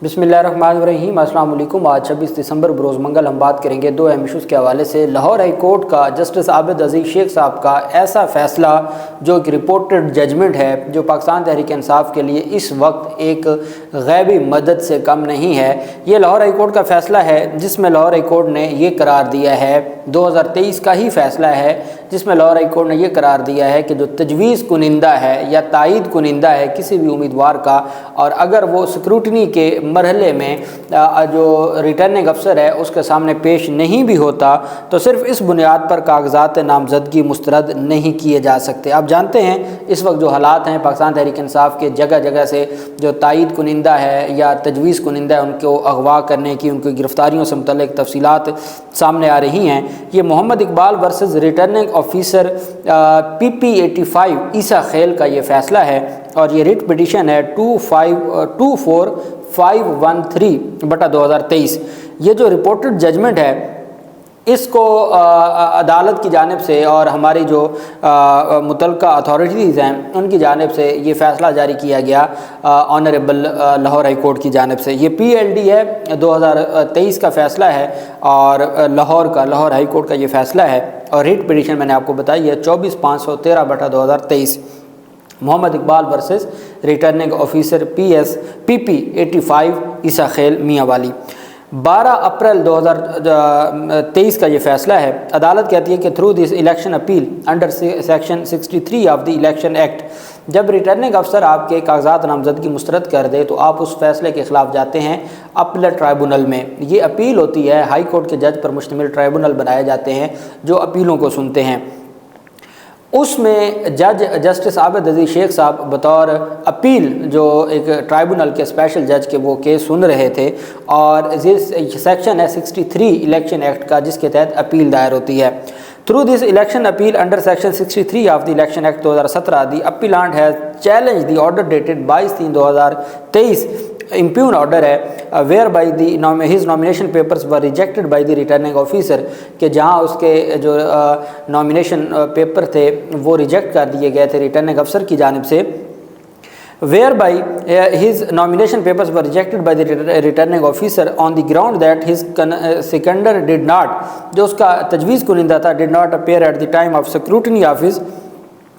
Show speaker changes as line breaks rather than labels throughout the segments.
बिस्मिल्लाहिर्रहमानिर्रहीम। अस्सलाम वालेकुम। आज 26 दिसंबर बरोज़ मंगल हम बात करेंगे दो अहम इशूज़ के हवाले से। लाहौर हाई कोर्ट का जस्टिस आबिद अजीज़ शेख साहब का ऐसा फ़ैसला जो एक रिपोर्टेड जजमेंट है, जो पाकिस्तान तहरीक इंसाफ के लिए इस वक्त एक गैबी मदद से कम नहीं है। ये लाहौर हाई कोर्ट का फ़ैसला है जिसमें लाहौर हाई कोर्ट ने ये करार दिया है, 2023 का ही फ़ैसला है जिसमें लाहौर हाई कोर्ट ने यह करार दिया है कि जो तजवीज़ कुनिंदा है या तायीद कुनिंदा है किसी भी उम्मीदवार का, और अगर वो स्क्रूटनी के मरहले में जो रिटर्निंग अफसर है उसके सामने पेश नहीं भी होता तो सिर्फ इस बुनियाद पर कागजात नामजदगी मुस्तरद नहीं किए जा सकते। आप जानते हैं इस वक्त जो हालात हैं पाकिस्तान तहरीक इंसाफ के, जगह जगह से जो तायीद कुनिंदा है या तजवीज़ कुनिंदा है उनको अगवा करने की, उनकी गिरफ्तारियों से मुतल्लिक़ तफसीलात सामने आ रही हैं। ये Mohammad Iqbal versus returning officer PP 85 Isa Khel का ये फ़ैसला है और ये रिट पिटिशन है 24513/2023। ये जो रिपोर्टेड जजमेंट है इसको अदालत की जानिब से और हमारी जो मुतल्लिका अथॉरिटीज़ हैं उनकी जानिब से ये फ़ैसला जारी किया गया ऑनरेबल लाहौर हाई कोर्ट की जानिब से। ये PLD है, 2023 का फ़ैसला है और लाहौर हाई कोर्ट का ये फ़ैसला है। और रिट पिटिशन मैंने आपको बताई है 24513/2023, Mohammad Iqbal versus returning officer PP 85 Isa Khel मियाँ वाली। 12 अप्रैल 2023 का ये फ़ैसला है। अदालत कहती है कि through this election appeal under section 63 of the election act, जब रिटर्निंग अफसर आपके कागजात नामजदगी मुस्तरद कर दे तो आप उस फैसले के ख़िलाफ़ जाते हैं अपीलेट ट्राइब्यूनल में। ये अपील होती है, हाई कोर्ट के जज पर मुश्तमिल ट्राइब्यूनल बनाए जाते हैं जो अपीलों को सुनते हैं। उसमें जज जस्टिस आबिद अजीज़ शेख साहब बतौर अपील जो एक ट्राइब्यूनल के स्पेशल जज के वो केस सुन रहे थे और सेक्शन है 63 इलेक्शन एक्ट का जिसके तहत अपील दायर होती है। Through this election appeal under section 63 of the election act 2017 the appellant has challenge the order dated 22/3/2023 impugned order है where by the his nomination papers were rejected by the returning officer, कि जहां उसके जो nomination paper थे वो reject कर दिए गए थे रिटर्निंग अफसर की जानिब से। whereby his nomination papers were rejected by the returning officer on the ground that his seconder did not, जो उसका तजवीज़ कुनिंदा था, did not appear at the time of scrutiny of his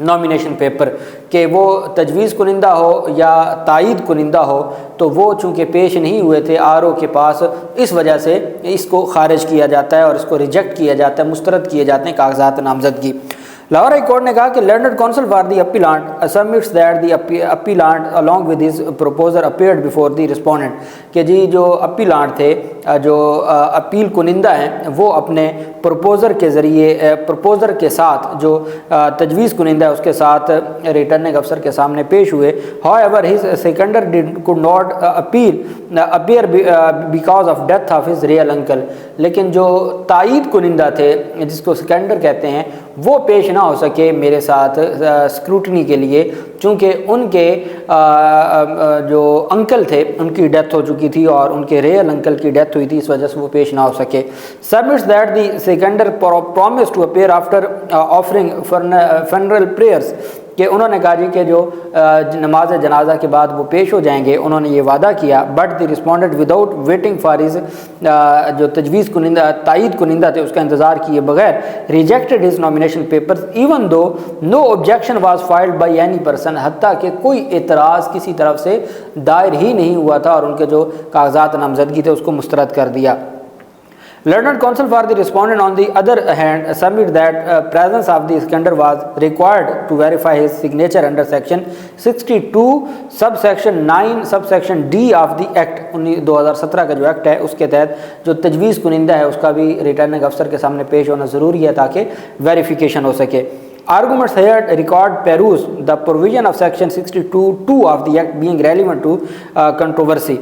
nomination paper, कि वो तजवीज़ कुनिंदा हो या तायीद कुनिंदा हो तो वो चूँकि पेश नहीं हुए थे RO के पास, इस वजह से इसको खारिज किया जाता है और इसको रिजेक्ट किया जाता है, मुस्तरद किए जाते हैं कागजात नामजदगी। लाहौर हाई कोर्ट ने कहा कि learned council for the appellant submits that the appellant along with his proposer appeared before the respondent, कि जी जो अपीलांट थे, जो अपील कुनिंदा हैं, वो अपने प्रपोजर के ज़रिए प्रपोजर के साथ जो तजवीज़ कुनिंदा है उसके साथ रिटर्निंग अफसर के सामने पेश हुए। However his सेकेंडर could not appear because of death of his real uncle, लेकिन जो तायीद कुनिंदा थे जिसको सेकेंडर कहते हैं वो पेश ना हो सके मेरे साथ स्क्रूटनी के लिए, चूँकि उनके जो अंकल थे उनकी डेथ हो चुकी थी और उनके रियल अंकल की डेथ हुई थी, इस वजह से वो पेश ना हो सके। Submits that the seconder promise to appear after offering funeral prayers, कि उन्होंने कहा जी कि जो नमाज जनाजा के बाद वो पेश हो जाएंगे, उन्होंने ये वादा किया। But the respondent without waiting for his जो तजवीज़ कुनिंदा तायीद कुनिंदा थे उसका इंतज़ार किए बगैर rejected his nomination papers even though no objection was filed by any person, हत्ता कि कोई एतराज़ किसी तरफ से दायर ही नहीं हुआ था और उनके जो कागजात नामजदगी थे उसको मुस्तरद कर दिया। Learned counsel for the respondent on the other hand submit that presence of the seconder was required to verify his signature under section 62 subsection 9 subsection D of the act 2017 का जो एक्ट है उसके तहत जो तजवीज़ कुनिंदा है उसका भी रिटर्निंग अफसर के सामने पेश होना ज़रूरी है ताकि वेरिफिकेशन हो सके। Arguments here record peruse the provision of section 62(2) of the act being relevant to controversy।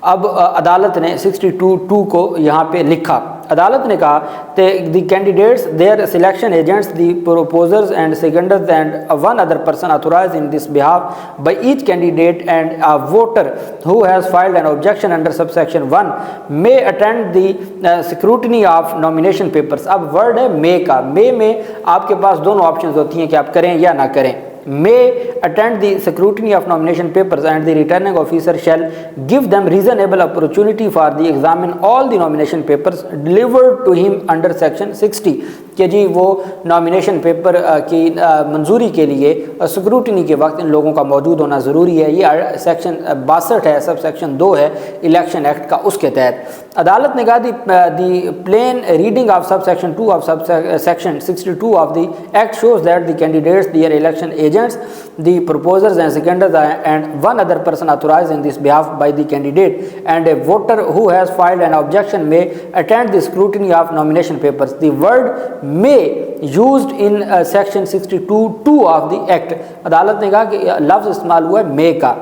अब अदालत ने 62(2) को यहाँ पे लिखा। अदालत ने कहा the candidates their selection agents the proposers and seconders and one other person authorised in this behalf by each candidate and a voter who has filed an objection under subsection 1 may attend the scrutiny of nomination papers. अब word है may का, मे में आपके पास दोनों options होती हैं कि आप करें या ना करें। may attend the scrutiny of nomination papers and the returning officer shall give them reasonable opportunity for the examine all the nomination papers delivered to him under section 60 کہ جی وہ نامینیشن پیپر کی منظوری کے لیے اسکروٹنی کے وقت ان لوگوں کا موجود ہونا ضروری ہے. یہ سیکشن 62 ہے، سب سیکشن 2 ہے الیکشن ایکٹ کا، اس کے تحت عدالت نے کہا the plain reading of sub section 2 of sub section 62 of the act shows that the candidates their election agents the proposers and seconders and one other person authorised in this behalf by the candidate and a voter who has filed an objection may attend the scrutiny of nomination papers. The word may used in section 62(2) of the act. عدالت نے کہا کہ لفظ استعمال ہوا ہے may کا.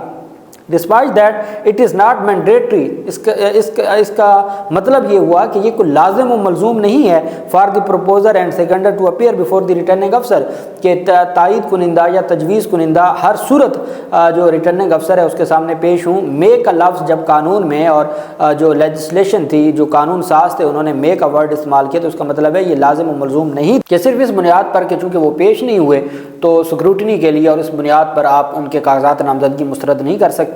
Despite that it is not mandatory. اس کا مطلب یہ ہوا کہ یہ کوئی لازم و ملزوم نہیں ہے for the proposer and seconder to appear before the returning officer کہ تائید کنندہ یا تجویز کنندہ ہر صورت جو ریٹرننگ افسر ہے اس کے سامنے پیش ہوں. مے کا لفظ جب قانون میں اور جو لیجسلیشن تھی، جو قانون ساز تھے، انہوں نے مے کا ورڈ استعمال کیا، تو اس کا مطلب ہے یہ لازم و ملزوم نہیں کہ صرف اس بنیاد پر کہ چونکہ وہ پیش نہیں ہوئے تو سکروٹنی کے لیے اور اس بنیاد پر آپ ان کے کاغذات نامزدگی مسترد نہیں کر سکتے.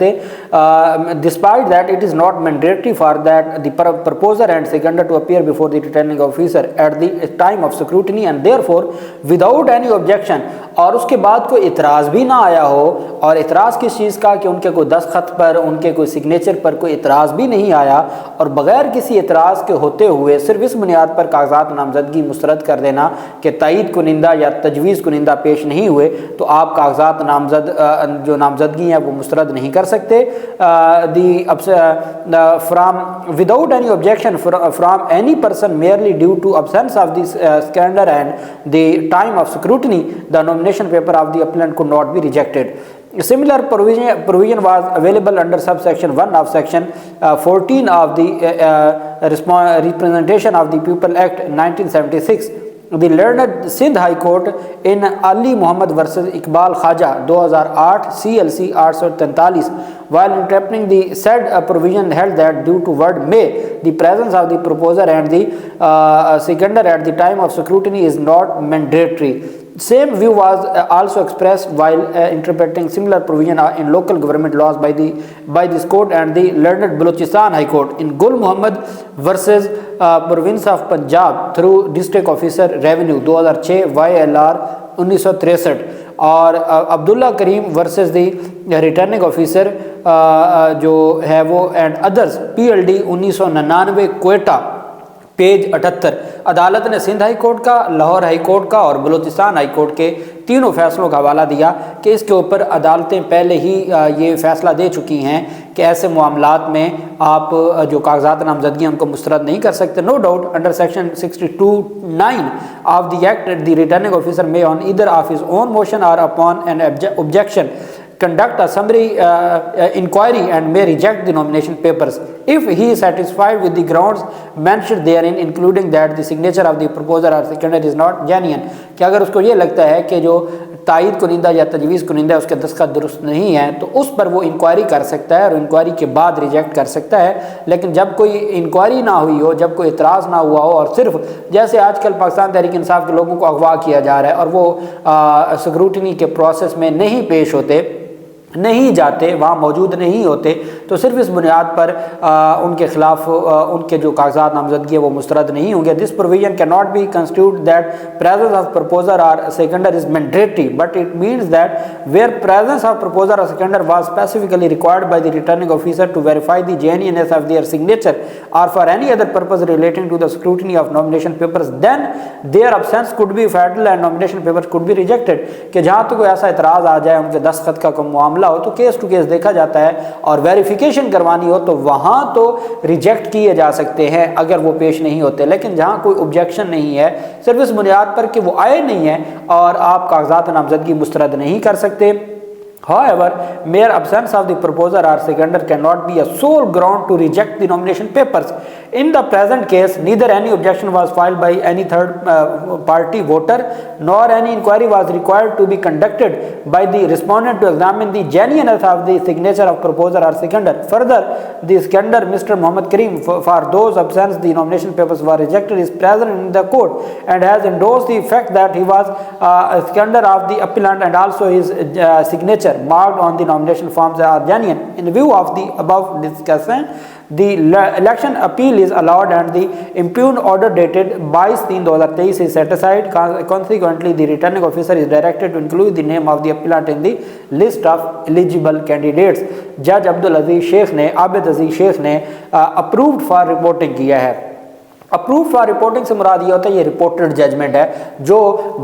Despite that it is not mandatory for that the proposer and seconder to appear before the returning officer at the time of scrutiny and therefore without any objection. اور اس کے بعد کوئی اعتراض بھی نہ آیا ہو، اور اعتراض کس چیز کا کہ ان کے کوئی دستخط پر، ان کے کوئی سگنیچر پر کوئی اعتراض بھی نہیں آیا، اور بغیر کسی اعتراض کے ہوتے ہوئے صرف اس بنیاد پر کاغذات نامزدگی مسترد کر دینا کہ تائید کنندہ یا تجویز کنندہ پیش نہیں ہوئے تو آپ کاغذات جو نامزدگی ہیں وہ مسترد نہیں کر سکتے. Without any objection from any person merely due to absence of the scandal and the time of scrutiny, the nomination paper of the applicant could not be rejected. A similar provision was available under subsection 1 of section 14 of the Representation of the People Act 1976. The learned Sindh High Court in Ali Muhammad versus Iqbal Khaja 2008 CLC 843 while interpreting the said provision held that due to word may the presence of the proposer and the seconder at the time of scrutiny is not mandatory. Same view was also expressed while interpreting similar provision in local government laws by this court and the learned Balochistan High Court in Gul Muhammad versus Province of Punjab through District Officer Revenue 2006 YLR 1963 اور عبداللہ کریم versus the returning officer جو ہے وہ and others PLD 1999 Quetta page 78. عدالت نے Sindh high court کا، Lahore high court کا اور Balochistan high court کے تینوں فیصلوں کا حوالہ دیا کہ اس کے اوپر عدالتیں پہلے ہی یہ فیصلہ دے چکی ہیں کہ ایسے معاملات میں آپ جو کاغذات نامزدگی ان کو مسترد نہیں کر سکتے. No doubt under section 62(9) of the act the returning officer may on either of his own motion or upon an objection conduct a summary inquiry and may reject the nomination papers if he is satisfied with the grounds mentioned therein including that the signature of the proposer or seconder is not genuine. کہ اگر اس کو یہ لگتا ہے کہ جو تائید کنندہ یا تجویز کنندہ اس کے دستخط درست نہیں ہے تو اس پر وہ انکوائری کر سکتا ہے اور انکوائری کے بعد ریجیکٹ کر سکتا ہے. لیکن جب کوئی انکوائری نہ ہوئی ہو، جب کوئی اعتراض نہ ہوا ہو، اور صرف جیسے آج کل پاکستان تحریک انصاف کے لوگوں کو اغوا کیا جا رہا ہے اور وہ سکروٹنی کے پروسیس میں نہیں پیش ہوتے، نہیں جاتے، وہاں موجود نہیں ہوتے، تو صرف اس بنیاد پر ان کے خلاف ان کے جو کاغذات نامزدگی ہے وہ مسترد نہیں ہوں گے. دس پروویژن کی not be constitute that presence of proposer or seconder is mandatory but it means that where presence of proposer or seconder was specifically required by the returning officer to verify the genuineness of their signature or for any other purpose relating to the scrutiny of nomination papers then their absence could be fatal and nomination papers could be rejected. کہ جہاں تو کوئی ایسا اعتراض آ جائے، ان کے دستخط کا کوئی معاملہ ہو تو کیس ٹو کیس دیکھا جاتا ہے، اور ویریفیکیشن کروانی ہو تو وہاں تو ریجیکٹ کیے جا سکتے ہیں اگر وہ پیش نہیں ہوتے. لیکن جہاں کوئی objection نہیں ہے، صرف اس بنیاد پر کہ وہ آئے نہیں ہیں اور آپ کاغذات نامزدگی مسترد نہیں کر سکتے. However, mere absence of the proposer or seconder cannot be a sole ground to reject the nomination papers. In the present case, neither any objection was filed by any third party voter, nor any inquiry was required to be conducted by the respondent to examine the genuineness of the signature of proposer or seconder. Further, the seconder, Mr. Muhammad Kareem, for those absence the nomination papers were rejected, is present in the court and has endorsed the fact that he was a seconder of the appellant, and also his signature marked on the nomination forms are genuine. In view of the above discussion, the election appeal is allowed and the impugned order dated 22/3/2023 is set aside. Consequently, the returning officer is directed to include the name of the appellant in the list of eligible candidates. जज अब्दुल अजीज शेख ने, आबिद अजीज शेख ने approved for reporting किया है। Approve for reporting से मुराद ये होता है ये रिपोर्टेड जजमेंट है जो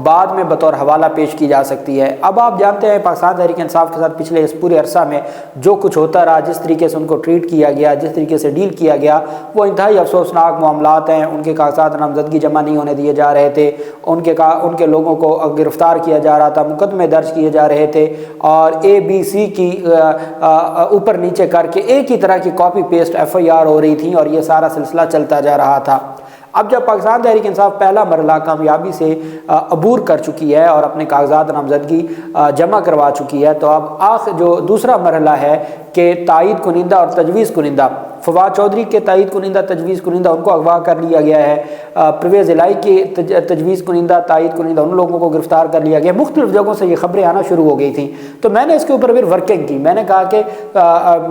बाद में बतौर हवाला पेश की जा सकती है। अब आप जानते हैं पाकिस्तान तहरीक इंसाफ के साथ पिछले इस पूरे अरसा में जो कुछ होता रहा, जिस तरीके से उनको ट्रीट किया गया, जिस तरीके से डील किया गया, वो इंतहाई अफसोसनाक मामलात हैं। उनके कागजात नामजदगी जमा नहीं होने दिए जा रहे थे, उनके लोगों को गिरफ्तार किया जा रहा था, मुकदमे दर्ज किए जा रहे थे, और ABC की ऊपर नीचे करके एक ही तरह की कॉपी पेस्ट FIR हो रही थी और ये सारा सिलसिला चलता जा रहा था। अब जब पाकिस्तान तहरीक इंसाफ पहला मरला कामयाबी से अबूर कर चुकी है और अपने कागजात नामजदगी जमा करवा चुकी है, तो अब जो दूसरा मरला है कि तायद कुनिंदा और तजवीज़ कुनिंदा, फवाद चौधरी के तायद कुनिंदा तजवीज़ कुनिंदा उनको अगवा कर लिया गया है, परवेज़ इलाही के तजवीज़ कुनिंदा तायद कुनिंदा उन लोगों को गिरफ़्तार कर लिया गया। मुख्तलिफ़ जगहों से ये खबरें आना शुरू हो गई थी, तो मैंने इसके ऊपर फिर वर्किंग की। मैंने कहा कि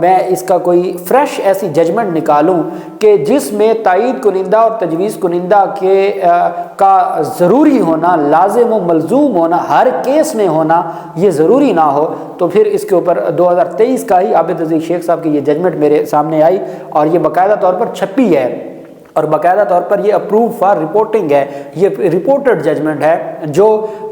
मैं इसका कोई फ्रेश ऐसी जजमेंट निकालूं कि जिसमें तायद कुनिंदा और तजवीज़ कुनिंदा के का ज़रूरी होना, लाजिम व मलजूम होना, हर केस में होना ये ज़रूरी ना हो। तो फिर इसके ऊपर 2023 का ही आबिद अजीज शेख साहब की ये जजमेंट मेरे सामने आई और ये बाकायदा तौर पर छपी है और बाकायदा तौर पर ये अप्रूव फॉर रिपोर्टिंग है। ये रिपोर्टेड जजमेंट है जो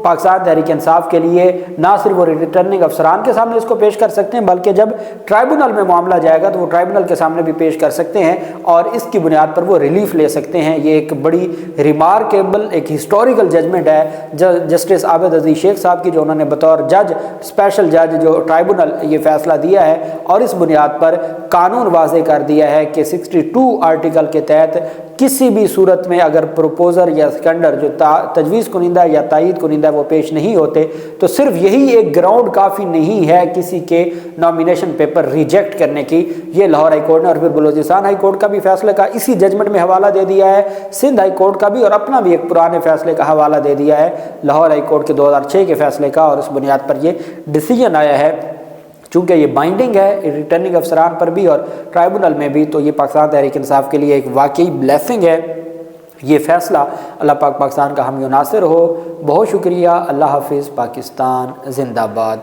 पाकिस्तान तहरीक इंसाफ के लिए ना सिर्फ वो रिटर्निंग अफसरान के सामने इसको पेश कर सकते हैं, बल्कि जब ट्राइब्यूनल में मामला जाएगा तो वो ट्राइब्यूनल के सामने भी पेश कर सकते हैं और इसकी बुनियाद पर वो रिलीफ ले सकते हैं। ये एक बड़ी रिमार्केबल, एक हिस्टोरिकल जजमेंट है जस्टिस आबिद अजीज शेख साहब की, जो उन्होंने बतौर जज, स्पेशल जज जो ट्राइब्यूनल ये फैसला दिया है और इस बुनियाद पर कानून वाज़े कर दिया है कि 62 आर्टिकल के तहत किसी भी सूरत में अगर प्रोपोज़र या सेकेंडर जो तजवीज़ कुनिंदा या तायद कुनिंदा वो पेश नहीं होते तो सिर्फ यही एक ग्राउंड काफ़ी नहीं है किसी के नॉमिनेशन पेपर रिजेक्ट करने की। ये लाहौर हाई कोर्ट ने और फिर बलूचिस्तान हाई कोर्ट का भी फैसले का इसी जजमेंट में हवाला दे दिया है, सिंध हाई कोर्ट का भी और अपना भी एक पुराने फैसले का हवाला दे दिया है लाहौर हाई कोर्ट के 2006 के फैसले का, और इस बुनियाद पर ये डिसीजन आया है। चूँकि ये बाइंडिंग है रिटर्निंग अफसरान पर भी और ट्राइब्यूनल में भी, तो ये पाकिस्तान तहरीक इंसाफ के लिए एक वाकई ब्लेसिंग है ये फ़ैसला। अल्लाह पाक पाकिस्तान का हामी नासिर हो। बहुत शुक्रिया। अल्लाह हाफिज़। पाकिस्तान जिंदाबाद।